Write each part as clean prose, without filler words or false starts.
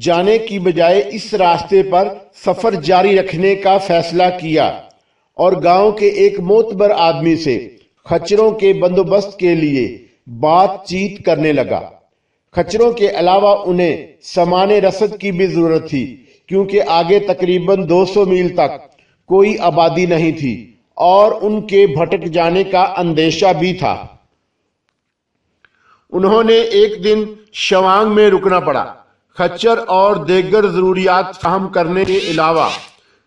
جانے کی بجائے اس راستے پر سفر جاری رکھنے کا فیصلہ کیا اور گاؤں کے ایک معتبر آدمی سے خچروں کے بندوبست کے لیے بات چیت کرنے لگا۔ خچروں کے علاوہ انہیں سامان رسد کی بھی ضرورت تھی، کیونکہ آگے تقریباً 200 میل تک کوئی آبادی نہیں تھی اور ان کے بھٹک جانے کا اندیشہ بھی تھا۔ انہوں نے ایک دن شوانگ میں رکنا پڑا۔ خچر اور دیگر ضروریات فراہم کرنے کے علاوہ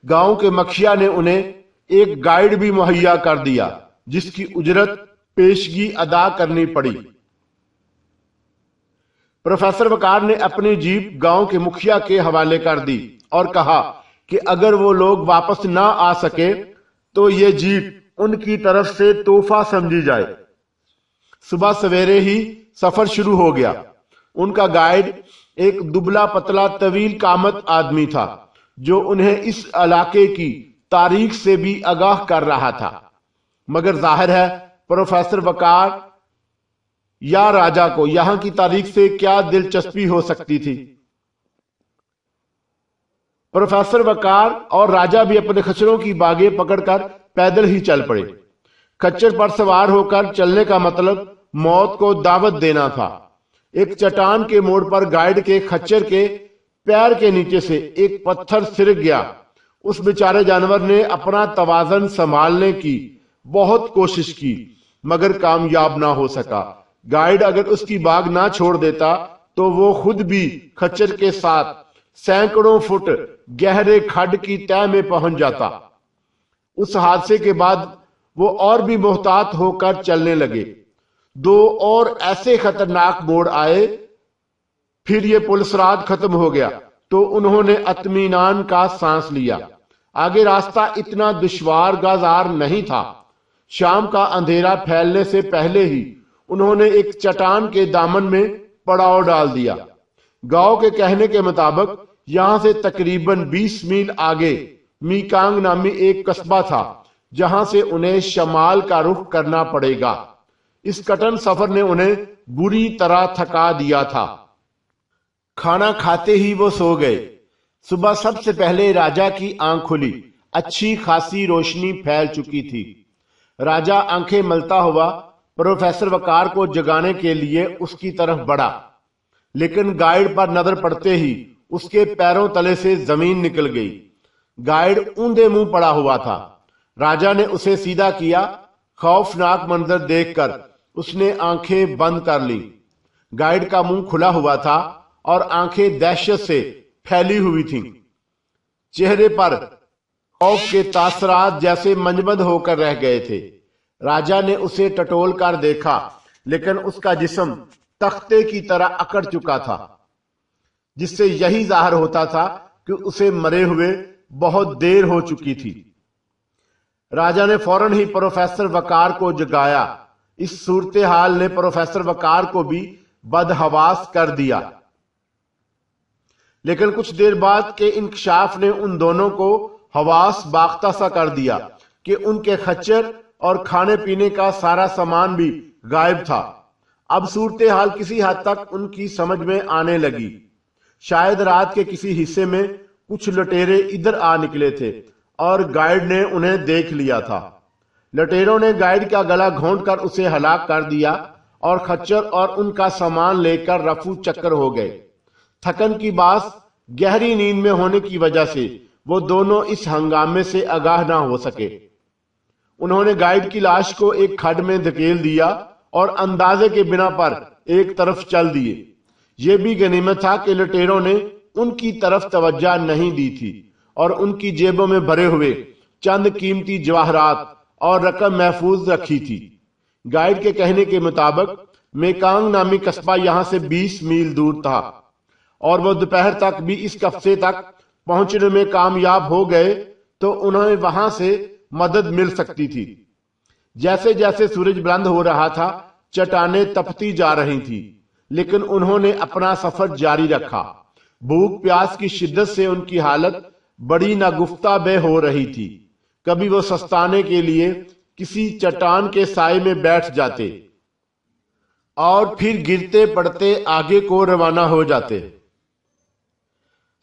گاؤں کے مکھیا نے انہیں ایک گائیڈ بھی مہیا کر دیا، جس کی اجرت پیشگی ادا کرنی پڑی۔ پروفیسر وقار نے اپنی جیپ گاؤں کے مکھیا کے حوالے کر دی اور کہا کہ اگر وہ لوگ واپس نہ آ سکے تو یہ جیپ ان کی طرف سے تحفہ سمجھی جائے۔ صبح سویرے ہی سفر شروع ہو گیا۔ ان کا گائیڈ ایک دبلا پتلا طویل قامت آدمی تھا جو انہیں اس علاقے کی تاریخ سے بھی آگاہ کر رہا تھا، مگر ظاہر ہے پروفیسر وقار یا راجا کو یہاں کی تاریخ سے کیا دلچسپی ہو سکتی تھی۔ پروفیسر وقار اور راجا بھی اپنے خچروں کی باگیں پکڑ کر پیدل ہی چل پڑے۔ خچر پر سوار ہو کر چلنے کا مطلب موت کو دعوت دینا تھا۔ ایک چٹان کے موڑ پر گائیڈ کے خچر کے پیر کے نیچے سے ایک پتھر سرک گیا۔ اس بیچارے جانور نے اپنا توازن سنبھالنے کی بہت کوشش کی، مگر کامیاب نہ ہو سکا۔ گائیڈ اگر اس کی باگ نہ چھوڑ دیتا تو وہ خود بھی خچر کے ساتھ سینکڑوں فٹ گہرے کھڈ کی تہ میں پہنچ جاتا۔ اس حادثے کے بعد وہ اور بھی محتاط ہو کر چلنے لگے۔ دو اور ایسے خطرناک موڑ آئے، پھر یہ پلسرات ختم ہو گیا تو انہوں نے اطمینان کا سانس لیا۔ آگے راستہ اتنا دشوار گازار نہیں تھا۔ شام کا اندھیرا پھیلنے سے پہلے ہی انہوں نے ایک چٹان کے دامن میں پڑاؤ ڈال دیا۔ گاؤں کے کہنے کے مطابق یہاں سے تقریباً 20 میل آگے میکانگ نامی ایک قصبہ تھا، جہاں سے انہیں شمال کا رخ کرنا پڑے گا۔ اس کٹن سفر نے انہیں بری طرح تھکا دیا تھا۔ کھانا کھاتے ہی وہ سو گئے۔ صبح سب سے پہلے راجا کی آنکھ کھلی۔ اچھی خاصی روشنی پھیل چکی تھی۔ راجا آنکھیں ملتا ہوا پروفیسر وقار کو جگانے کے لیے اس کی طرف بڑھا، لیکن گائیڈ پر نظر پڑتے ہی اس کے پیروں تلے سے زمین نکل گئی۔ گائیڈ اوندے منہ پڑا ہوا تھا۔ راجا نے اسے سیدھا کیا۔ خوفناک منظر دیکھ کر اس نے آنکھیں بند کر لی۔ گائیڈ کا منہ کھلا ہوا تھا اور آنکھیں دہشت سے پھیلی ہوئی تھیں۔ چہرے پر خوف کے تاثرات جیسے منجمد ہو کر رہ گئے تھے۔ راجا نے اسے ٹٹول کر دیکھا، لیکن اس کا جسم تختے کی طرح اکڑ چکا تھا، جس سے یہی ظاہر ہوتا تھا کہ اسے مرے ہوئے بہت دیر ہو چکی تھی۔ راجا نے فوراً ہی پروفیسر وقار کو جگایا۔ اس صورتحال نے پروفیسر وقار کو بھی بدحواس کر دیا، لیکن کچھ دیر بعد کے انکشاف نے ان دونوں کو حواس باختہ سا کر دیا کہ ان کے خچر اور کھانے پینے کا سارا سامان بھی غائب تھا۔ اب صورتحال کسی حد تک ان کی سمجھ میں آنے لگی۔ شاید رات کے کسی حصے میں کچھ لٹیرے ادھر آ نکلے تھے اور گائیڈ نے انہیں دیکھ لیا تھا۔ لٹیروں نے گائیڈ کا گلا گھونٹ کر اسے ہلاک کر دیا اور خچر اور ان کا سامان لے کر رفو چکر ہو گئے۔ تھکن کی باعث گہری نیند میں ہونے کی وجہ سے وہ دونوں اس ہنگامے سے آگاہ نہ ہو سکے۔ انہوں نے گائیڈ کی لاش کو ایک کھڈ میں دھکیل دیا اور اندازے کے بنا پر ایک طرف چل دیے۔ یہ بھی غنیمت تھا کہ لٹیروں نے ان کی طرف توجہ نہیں دی تھی اور ان کی جیبوں میں بھرے ہوئے چند قیمتی جواہرات اور رقم محفوظ رکھی تھی۔ گائیڈ کے کہنے کے مطابق میکانگ نامی قصبہ یہاں سے 20 میل دور تھا اور وہ دوپہر تک بھی اس قصبے تک پہنچنے میں کامیاب ہو گئے تو انہیں وہاں سے مدد مل سکتی تھی۔ جیسے جیسے سورج بلند ہو رہا تھا چٹانیں تپتی جا رہی تھی، لیکن انہوں نے اپنا سفر جاری رکھا۔ بھوک پیاس کی شدت سے ان کی حالت بڑی ناگفتہ بے ہو رہی تھی۔ کبھی وہ سستانے کے لیے کسی چٹان کے سائے میں بیٹھ جاتے اور پھر گرتے پڑتے آگے کو روانہ ہو جاتے۔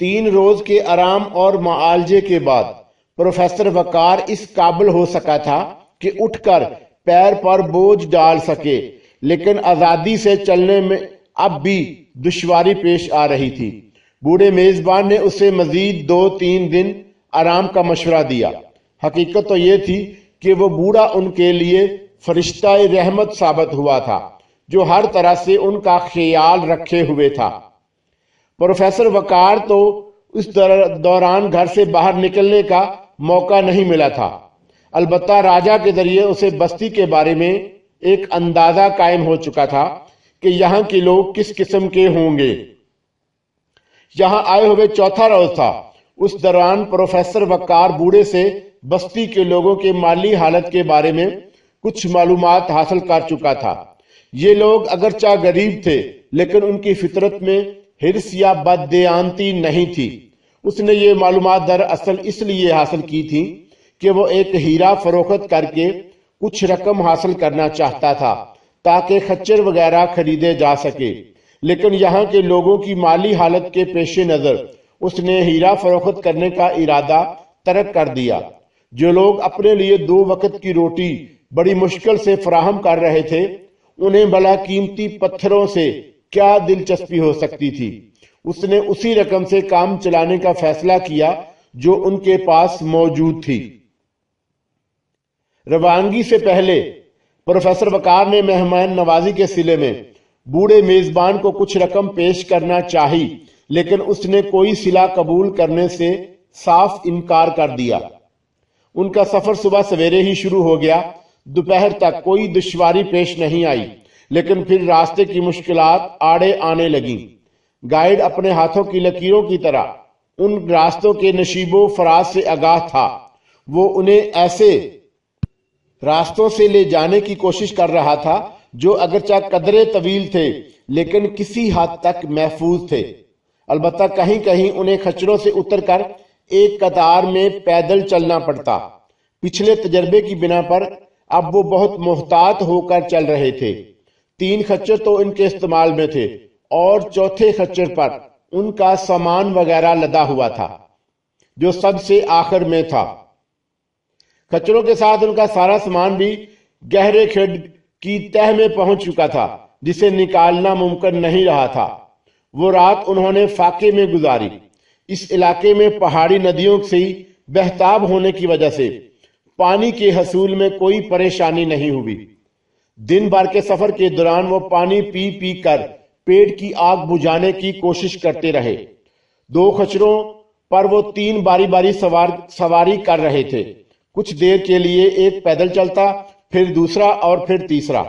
3 روز کے آرام اور معالجے کے بعد پروفیسر وقار اس قابل ہو سکا تھا کہ اٹھ کر پیر پر بوجھ ڈال سکے، لیکن آزادی سے چلنے میں اب بھی دشواری پیش آ رہی تھی۔ بوڑھے میزبان نے اسے مزید 2-3 دن آرام کا مشورہ دیا۔ حقیقت تو یہ تھی کہ وہ بوڑھا ان کے لیے فرشتہ رحمت ثابت ہوا تھا، جو ہر طرح سے ان کا خیال رکھے ہوئے تھا۔ پروفیسر وقار تو اس دوران گھر سے باہر نکلنے کا موقع نہیں ملا تھا، البتہ راجہ کے ذریعے اسے بستی کے بارے میں ایک اندازہ قائم ہو چکا تھا کہ یہاں کے لوگ کس قسم کے ہوں گے۔ یہاں آئے ہوئے 4تھا روز تھا۔ اس دوران پروفیسر وقار بوڑھے سے بستی کے لوگوں کے مالی حالت کے بارے میں کچھ معلومات حاصل کر چکا تھا۔ یہ لوگ اگرچہ غریب تھے، لیکن ان کی فطرت میں حرص یا بددیانتی نہیں تھی۔ اس نے یہ معلومات دراصل اس لیے حاصل کی تھی کہ وہ ایک ہیرا فروخت کر کے کچھ رقم حاصل کرنا چاہتا تھا تاکہ خچر وغیرہ خریدے جا سکے، لیکن یہاں کے لوگوں کی مالی حالت کے پیش نظر اس نے ہیرا فروخت کرنے کا ارادہ ترک کر دیا۔ جو لوگ اپنے لیے 2 وقت کی روٹی بڑی مشکل سے فراہم کر رہے تھے، انہیں بلا قیمتی پتھروں سے کیا دلچسپی ہو سکتی تھی؟ اس نے اسی رقم سے کام چلانے کا فیصلہ کیا جو ان کے پاس موجود تھی۔ روانگی سے پہلے پروفیسر وقار نے مہمان نوازی کے صلے میں بوڑھے میزبان کو کچھ رقم پیش کرنا چاہی، لیکن اس نے کوئی صلہ قبول کرنے سے صاف انکار کر دیا۔ ان کا سفر صبح سویرے ہی شروع ہو گیا۔ دوپہر تک کوئی دشواری پیش نہیں آئی، لیکن پھر راستے کی مشکلات آڑے آنے لگیں۔ گائیڈ اپنے ہاتھوں کی لکیروں کی طرح ان راستوں کے نشیب و فراز سے آگاہ تھا۔ وہ انہیں ایسے راستوں سے لے جانے کی کوشش کر رہا تھا جو اگرچہ قدرے طویل تھے لیکن کسی حد تک محفوظ تھے۔ البتہ کہیں کہیں انہیں خچروں سے اتر کر ایک قطار میں پیدل چلنا پڑتا۔ پچھلے تجربے کی بنا پر اب وہ بہت محتاط ہو کر چل رہے تھے۔ 3 خچر تو ان کے استعمال میں تھے اور 4تھے خچر پر ان کا سامان وغیرہ لدا ہوا تھا جو سب سے آخر میں تھا۔ خچروں کے ساتھ ان کا سارا سامان بھی گہرے کھڈ کی تہ میں پہنچ چکا تھا جسے نکالنا ممکن نہیں رہا تھا۔ وہ رات انہوں نے فاقے میں گزاری۔ اس علاقے میں پہاڑی ندیوں سے بہتاب ہونے کی وجہ سے پانی کے حصول میں کوئی پریشانی نہیں ہوئی۔ دن بھر کے سفر کے دوران وہ پانی پی پی کر پیٹ کی آگ بجھانے کی کوشش کرتے رہے۔ 2 خچروں پر وہ 3 باری باری سواری کر رہے تھے۔ کچھ دیر کے لیے ایک پیدل چلتا، پھر دوسرا اور پھر تیسرا،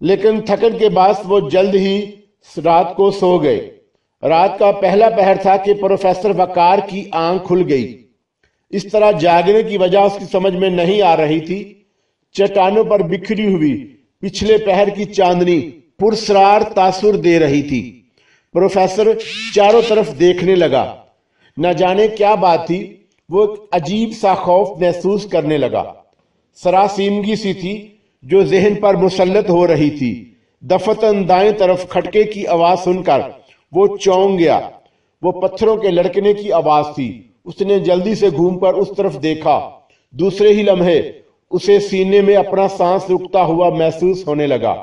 لیکن تھکن کے باعث وہ جلد ہی رات کو سو گئے۔ رات کا پہلا پہر تھا کہ پروفیسر وقار کی آنکھ کھل گئی۔ اس طرح جاگنے کی وجہ اس کی سمجھ میں نہیں آ رہی تھی۔ چٹانوں پر بکھری ہوئی پچھلے پہر کی چاندنی پرسرار تاثر دے رہی تھی۔ پروفیسر چاروں طرف دیکھنے لگا۔ نہ جانے کیا بات تھی، وہ ایک عجیب سا خوف محسوس کرنے لگا۔ سراسیمگی سی تھی جو ذہن پر مسلط ہو رہی تھی۔ دفتن دائیں طرف کھٹکے کی آواز سن کر وہ چونک گیا۔ وہ پتھروں کے لڑکنے کی آواز تھی۔ اس نے جلدی سے گھوم کر اس طرف دیکھا۔ دوسرے ہی لمحے اسے سینے میں اپنا سانس رکتا ہوا محسوس ہونے لگا۔